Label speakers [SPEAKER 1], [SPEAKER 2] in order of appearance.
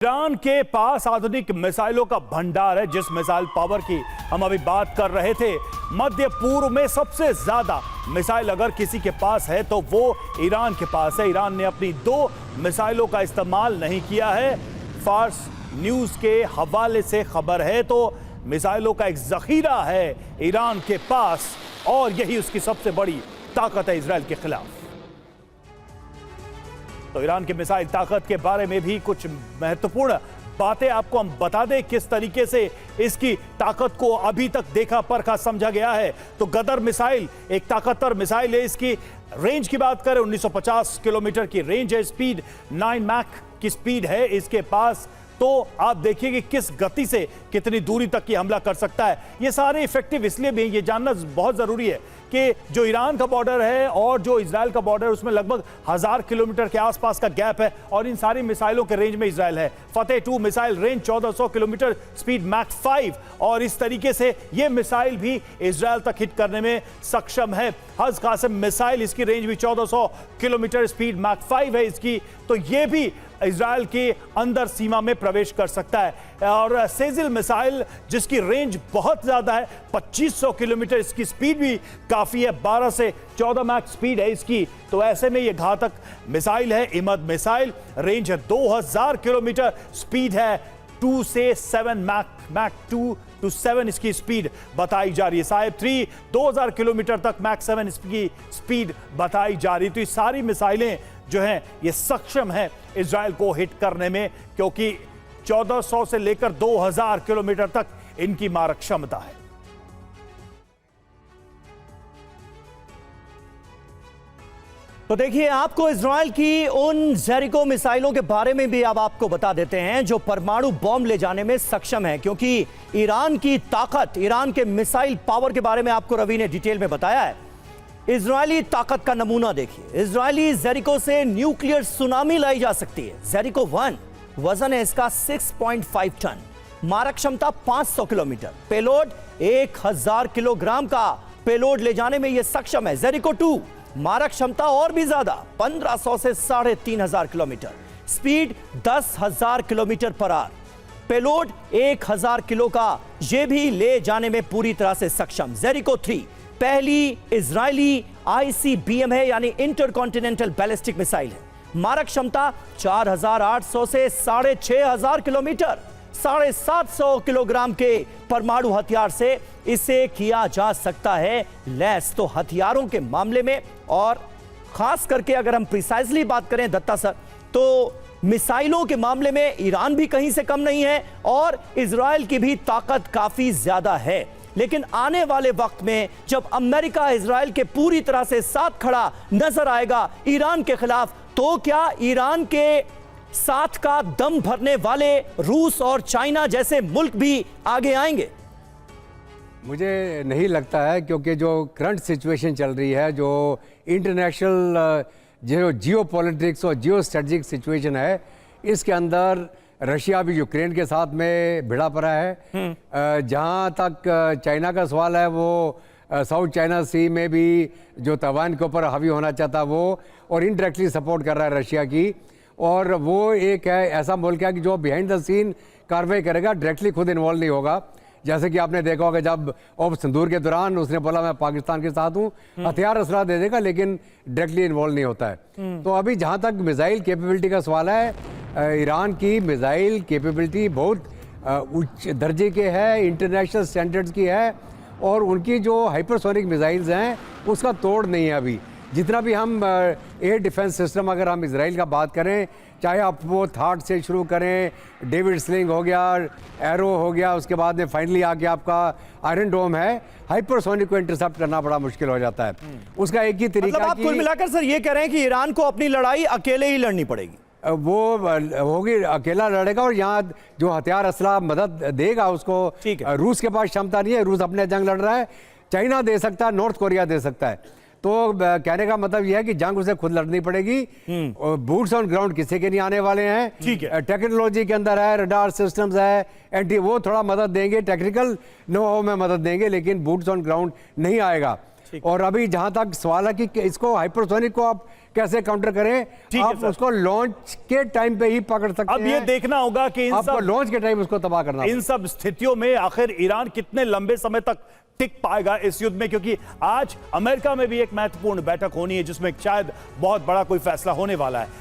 [SPEAKER 1] Iran के पास आधुनिक मिसाइलों का भंडार है। जिस मिसाइल पावर की हम अभी बात कर रहे थे, मध्य पूर्व में सबसे ज्यादा मिसाइल अगर किसी के पास है तो वो ईरान के पास है। ईरान ने अपनी 2 मिसाइलों का इस्तेमाल नहीं किया है। फार्स न्यूज के हवाले से खबर है तो मिसाइलों का एक जखीरा है ईरान के पास और यही उसकी सबसे बड़ी ताकत है इजराइल के खिलाफ। तो ईरान की मिसाइल ताकत के बारे में भी कुछ महत्वपूर्ण बातें आपको हम बता दें, किस तरीके से इसकी ताकत को अभी तक देखा परखा समझा गया है। तो गदर मिसाइल एक ताकतवर मिसाइल है। इसकी रेंज की बात करें 1950 किलोमीटर की रेंज है। स्पीड 9 मैक की स्पीड है इसके पास। तो आप देखिए कि किस गति से कितनी दूरी तक की हमला कर सकता है। ये सारे इफेक्टिव इसलिए भी ये जानना बहुत जरूरी है कि जो ईरान का बॉर्डर है और जो इजराइल का बॉर्डर है उसमें लगभग 1000 किलोमीटर के आसपास का गैप है और इन सारी मिसाइलों के रेंज में इजराइल है। Fateh 2 missile range 1400 kilometre, speed Mach 5 और इस तरीके से ये मिसाइल भी इजराइल तक हिट करने में सक्षम है। हज कासिम मिसाइल, इसकी रेंज भी 1400 किलोमीटर, स्पीड मैक 5 है इसकी। तो ये भी इजराइल के अंदर सीमा में प्रवेश कर सकता है। और सेजिल मिसाइल जिसकी रेंज बहुत ज्यादा है, 2500 किलोमीटर, इसकी स्पीड भी काफी है, 12 से 14 मैक स्पीड है इसकी। तो ऐसे में ये घातक मिसाइल है। इमद मिसाइल रेंज है 2000 किलोमीटर, स्पीड है 2 से 7 मैक 2 to 7 इसकी स्पीड बताई जा रही है। साहेब 3 2000 किलोमीटर तक, मैक 7 इसकी स्पीड बताई जा रही है। तो ये सारी मिसाइलें जो हैं ये सक्षम है इजराइल को हिट करने में, क्योंकि 1400 से लेकर 2000 किलोमीटर तक इनकी मारक क्षमता है।
[SPEAKER 2] तो देखिए, आपको इजराइल की उन जेरिको मिसाइलों के बारे में भी अब आपको बता देते हैं जो परमाणु बॉम्ब ले जाने में सक्षम है, क्योंकि ईरान की ताकत, ईरान के मिसाइल पावर के बारे में आपको रवि ने डिटेल में बताया है। इजरायली ताकत का नमूना देखिए। इजरायली जेरिको से न्यूक्लियर सुनामी लाई जा सकती है। जेरिको 1 वजन है इसका 6.5 टन, मारक क्षमता 500 किलोमीटर, पेलोड 1000 किलोग्राम का पेलोड ले जाने में यह सक्षम है। जेरिको 2 मारक क्षमता और भी ज्यादा, 1500 से 3500 kilometre, speed 10,000 kilometre per hour, payload 1000 kilo का, यह भी ले जाने में पूरी तरह से सक्षम। जेरिको 3 पहली इजरायली ICBM है, यानी इंटरकॉन्टिनेंटल बैलिस्टिक मिसाइल है। मारक क्षमता 4800 से 6500 किलोमीटर, 750 किलोग्राम के परमाणु हथियार से इसे किया जा सकता है लैस। तो हथियारों के मामले में और खास करके अगर हम प्रिसाइजली बात करें दत्ता सर, तो मिसाइलों के मामले में ईरान भी कहीं से कम नहीं है और इजराइल की भी ताकत काफी ज्यादा है। लेकिन आने वाले वक्त में जब अमेरिका इजराइल के पूरी तरह से साथ खड़ा नजर आएगा ईरान के खिलाफ, तो क्या ईरान के साथ का दम भरने वाले रूस और चाइना जैसे मुल्क भी आगे आएंगे?
[SPEAKER 3] मुझे नहीं लगता है, क्योंकि जो करंट सिचुएशन चल रही है, जो इंटरनेशनल जो जियो पॉलिटिक्स और जियो स्ट्रेटजिक सिचुएशन है, इसके अंदर रशिया भी यूक्रेन के साथ में भिड़ा पड़ा है। जहाँ तक चाइना का सवाल है, वो साउथ चाइना सी में भी जो तवान के ऊपर हावी होना चाहता वो, और इनडायरेक्टली सपोर्ट कर रहा है रशिया की। और वो एक है ऐसा मुल्क है कि जो बिहाइंड द सीन कार्रवाई करेगा, डायरेक्टली खुद इन्वॉल्व नहीं होगा। जैसे कि आपने देखा होगा जब ऑपरेशन सिंदूर के दौरान उसने बोला मैं पाकिस्तान के साथ हूँ, हथियार असला दे देगा लेकिन डायरेक्टली इन्वॉल्व नहीं होता है। तो अभी जहाँ तक मिसाइल कैपेबिलिटी का सवाल है, ईरान की मिसाइल कैपेबिलिटी बहुत उच्च दर्जे के है, इंटरनेशनल स्टैंडर्ड्स की है, और उनकी जो हाइपरसोनिक मिसाइल्स हैं उसका तोड़ नहीं है अभी। जितना भी हम एयर डिफेंस सिस्टम, अगर हम इजराइल का बात करें, चाहे आप वो थाट से शुरू करें, डेविड स्लिंग हो गया, एरो हो गया, उसके बाद में फाइनली आके आपका आयरन डोम है, हाइपरसोनिक को इंटरसेप्ट करना बड़ा मुश्किल हो जाता है। उसका एक ही तरीका,
[SPEAKER 2] मतलब आप कुल मिलाकर सर ये कह रहे हैं कि ईरान को अपनी लड़ाई अकेले ही लड़नी पड़ेगी?
[SPEAKER 3] वो होगी, अकेला लड़ेगा, और यहाँ जो हथियार असला मदद देगा उसको, रूस के पास क्षमता नहीं है, रूस अपने जंग लड़ रहा है, चाइना दे सकता है, नॉर्थ कोरिया दे सकता है। तो कहने का मतलब यह है कि जंग उसे खुद लड़नी पड़ेगी। और बूट्स ऑन ग्राउंड किसी के नहीं आने वाले हैं।
[SPEAKER 1] ठीक है,
[SPEAKER 3] टेक्नोलॉजी के अंदर है, रडार सिस्टम्स है, एंटी, वो थोड़ा मदद देंगे, टेक्निकल नो में मदद देंगे, लेकिन बूट्स ऑन ग्राउंड नहीं आएगा। और अभी जहां तक सवाल है कि इसको हाइपरसोनिक को आप कैसे काउंटर करें।
[SPEAKER 1] ठीक है
[SPEAKER 3] आप
[SPEAKER 1] सर।
[SPEAKER 3] उसको लॉन्च के टाइम पे ही पकड़ सकते
[SPEAKER 1] अब
[SPEAKER 3] हैं।
[SPEAKER 1] ये देखना होगा कि इन
[SPEAKER 3] आपको
[SPEAKER 1] सब
[SPEAKER 3] लॉन्च के टाइम उसको तबाह करना
[SPEAKER 1] इन सब स्थितियों में आखिर ईरान कितने लंबे समय तक टिक पाएगा इस युद्ध में, क्योंकि आज अमेरिका में भी एक महत्वपूर्ण बैठक होनी है जिसमें शायद बहुत बड़ा कोई फैसला होने वाला है।